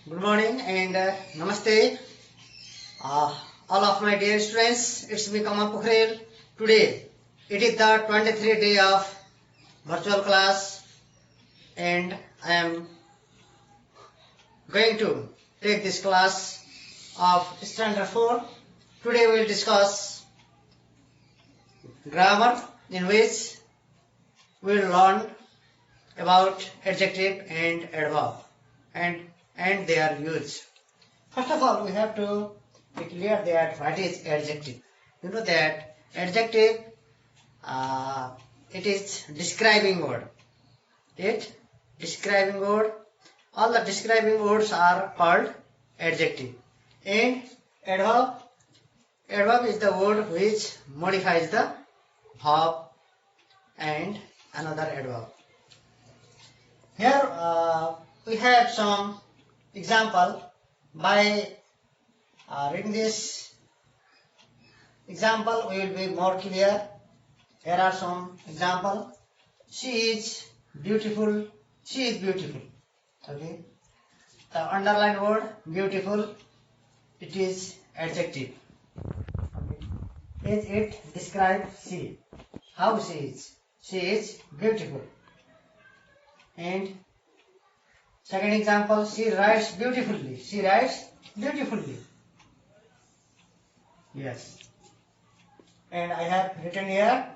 Good morning and namaste. All of my dear students, it's me Kamal Pokhrel. Today, it is the 23rd day of virtual class and I am going to take this class of Standard 4. Today we will discuss grammar in which we will learn about adjective and adverb and their use. First of all, we have to be clear that what is adjective. You know that adjective, it is describing word. All the describing words are called adjective. And adverb is the word which modifies the verb and another adverb. Here we have some example. By reading this example, we will be more clear. Here are some example. She is beautiful. She is beautiful. Okay. The underlined word beautiful, it is adjective. Okay. It describes she. How she is. She is beautiful. And second example, she writes beautifully. She writes beautifully. Yes. And I have written here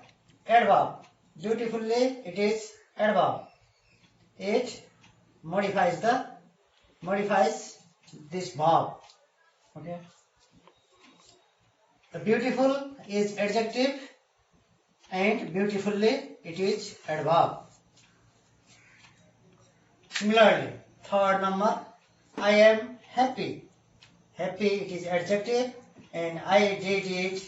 adverb. Beautifully, it is adverb. It modifies this verb. Okay. The beautiful is adjective and beautifully it is adverb. Similarly, third number, I am happy. Happy, it is adjective and I did it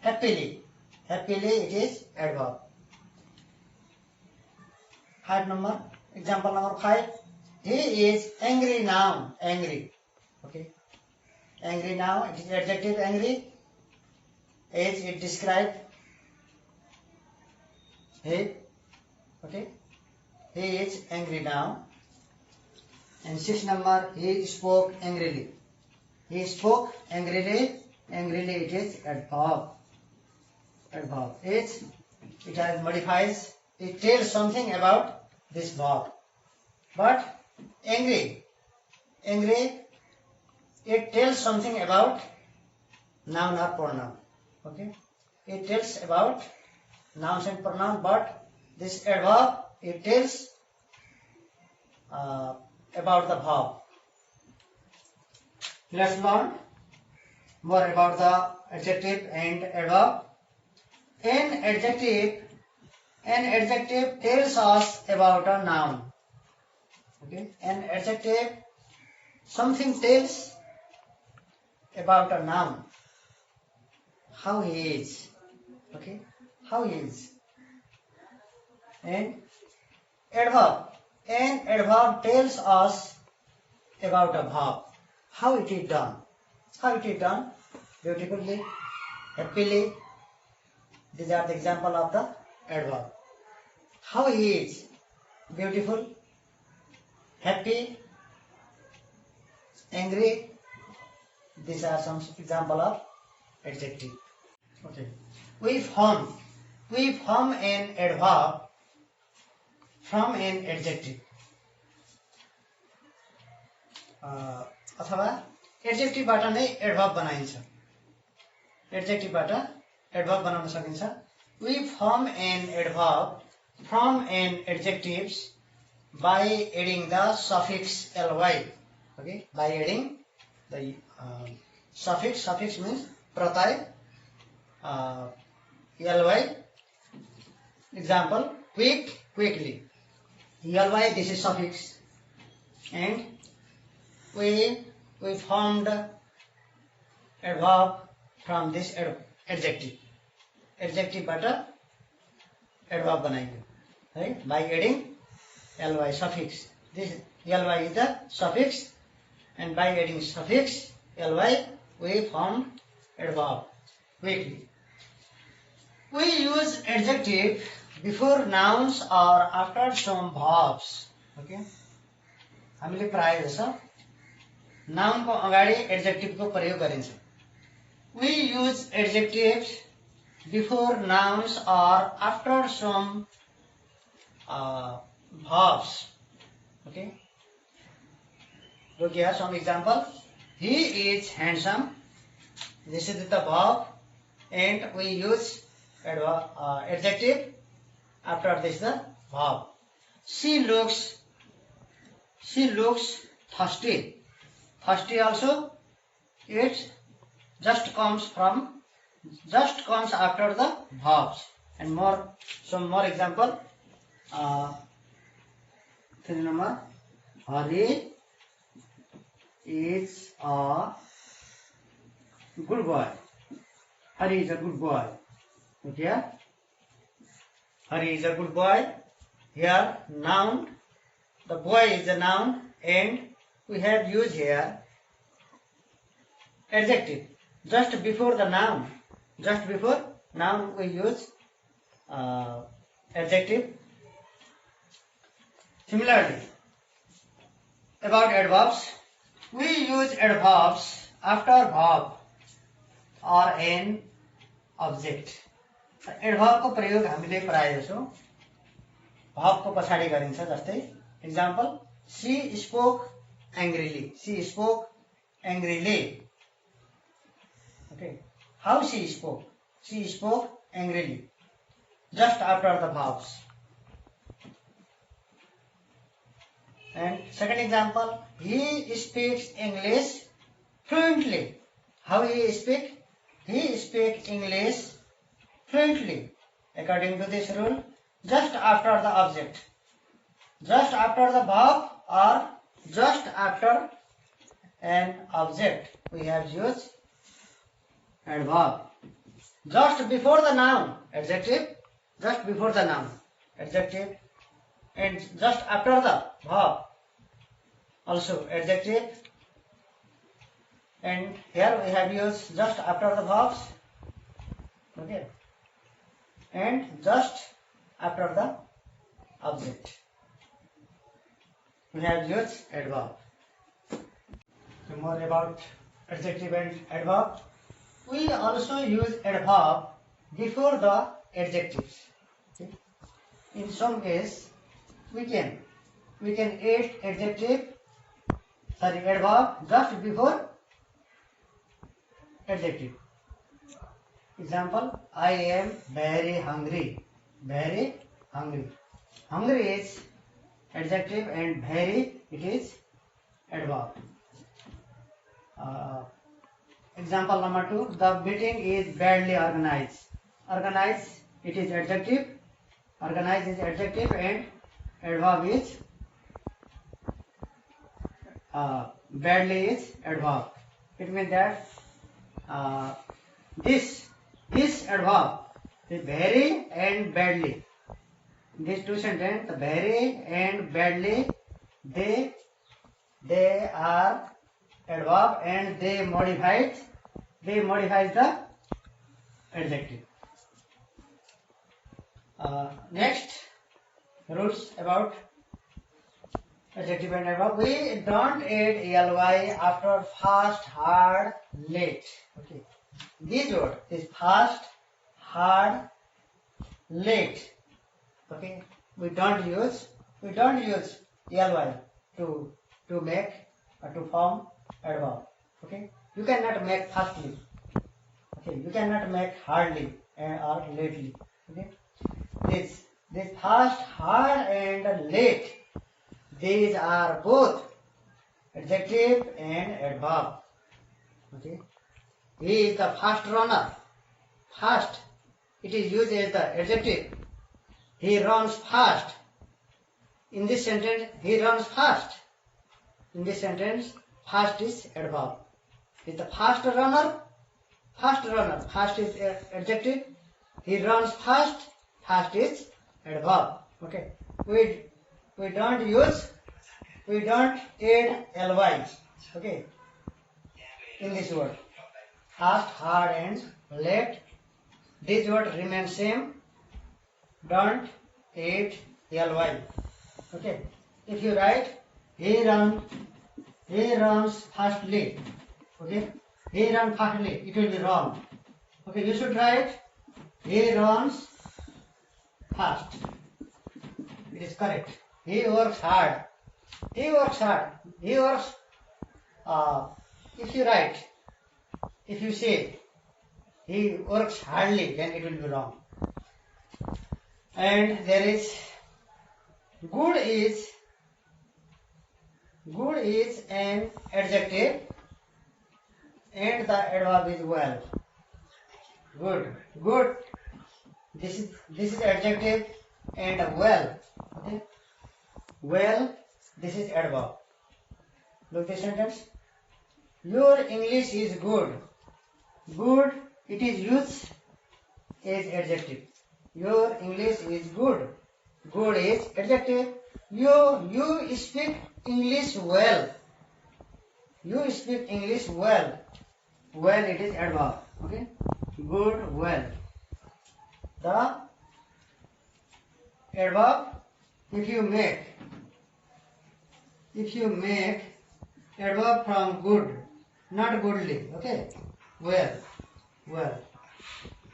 happily. Happily, it is adverb. Example number 5, he is angry now. Angry. Okay. Angry now, it is adjective angry. As it describes he. Okay. He is angry now. And 6th number, he spoke angrily. He spoke angrily. Angrily, it is adverb. Adverb. It has modifies. It tells something about this verb. But angry, it tells something about noun or pronoun. Okay. It tells about nouns and pronoun, but this adverb, it tells about the verb. Let's learn more about the adjective and adverb. An adjective tells us about a noun. Okay. An adjective, something tells about a noun. How he is. Okay. How he is. And adverb. An adverb tells us about a verb. How it is done. How it is done. Beautifully, happily. These are the example of the adverb. How he is. Beautiful, happy, angry. These are some example of adjective. Okay. We form an adverb from an adjective. अथवा एडजेक्टिभबाट नै adverb बनाइन्छ. एडजेक्टिभबाट adverb बनाउन सकिन्छ. We form an adverb from an adjectives by adding the suffix ly. Okay, by adding the suffix. Suffix means pratyay. Ly. Example: quick, quickly. Ly, this is suffix, and we formed adverb from this adjective. Adjective बाट adverb बनाइयो, है, by adding ly suffix. This ly is the suffix, and by adding suffix ly we form adverb quickly. We use adjective before nouns or after some verbs. Okay. हामीले प्राय जसो noun को अगाडि adjective को प्रयोग गरिन्छ. We use adjectives before nouns or after some verbs. Okay. Look here, some example. He is handsome. This is the verb, and we use adjective after this the verb. She looks thirsty. Thirsty also, it just comes after the verbs. And some more example. 3 number. Hari is a good boy. Hari is a good boy. Okay. Hari is a good boy. Here noun. The boy is a noun, and we have used here adjective. Just before noun we use adjective. Similarly, about adverbs, we use adverbs after verb or an object. Adverb को प्रयोग हामीले प्राय जसो verb को पछाडि गरिन्छ. जस्तै example, she spoke angrily. Okay. How she spoke? She spoke angrily. Just after the verbs. And second example, he speaks English fluently. How he speak? He speaks English fluently. According to this rule, just after the object, just after the verb or just after an object, we have used adverb. Just before the noun, adjective. Just before the noun, adjective. And just after the verb, also adjective. And here we have used just after the verbs. Okay. And just after the object, we have used adverb. So more about adjective and adverb. We also use adverb before the adjectives. Okay. In some case, we can add adverb just before adjective. Example, I am very hungry. Very hungry. Hungry is adjective and very it is adverb. Example number 2, the meeting is badly organized. Organized, it is adjective. Organized is adjective and adverb is badly is adverb. It means that this adverb is very and badly. These two sentences, very and badly, they are adverb and they modifies the adjective. Next, rules about adjective and adverb. We don't add ly after fast, hard, late. Okay. This word is fast, hard, late. Okay. We don't use ly to make or to form adverb. Okay. You cannot make fastly. Okay. You cannot make hardly or lately. Okay. This fast, hard, and late. These are both adjective and adverb. Okay. He is the fast runner. Fast, it is used as the adjective. He runs fast. In this sentence, he runs fast. In this sentence, fast is adverb. Is the fast runner. Fast is adjective. He runs fast. Fast is adverb. Okay. We don't add ly. Okay. In this word, fast, hard, and late. This word remains same. Don't add ly. Okay. If you write he He runs fastly. Okay, he runs fastly. It will be wrong. Okay, you should write he runs fast. It is correct. He works hard. He works hard. He works. If you write, if you say he works hardly, then it will be wrong. And there is good is an adjective, and the adverb is well. Good. This is adjective and well. Okay. Well, this is adverb. Look the sentence. Your English is good. Good, it is used as adjective. Your English is good. Good is adjective. You speak English well. You speak English well. Well, it is adverb. Okay. Good, well. The adverb, if you make adverb from good, not goodly. Okay. Well.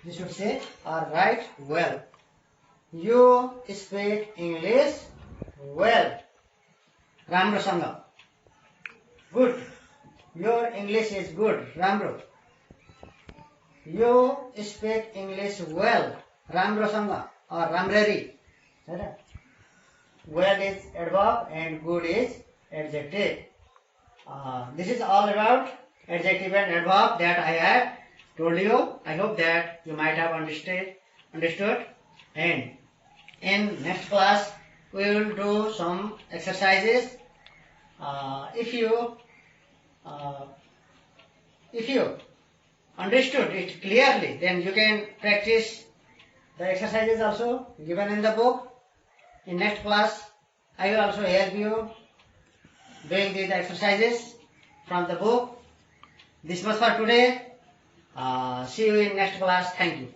You should say or write well. You speak English well. Ramroसँग. Good. Your English is good. राम्रो. You speak English well. राम्रोसँग or राम्ररी. Well is adverb and good is adjective. This is all about adjective and adverb that I have told you. I hope that you might have understood. And in next class we will do some exercises. If you understood it clearly, then you can practice the exercises also given in the book. In next class, I will also help you doing these exercises from the book. This much for today. See you in next class. Thank you.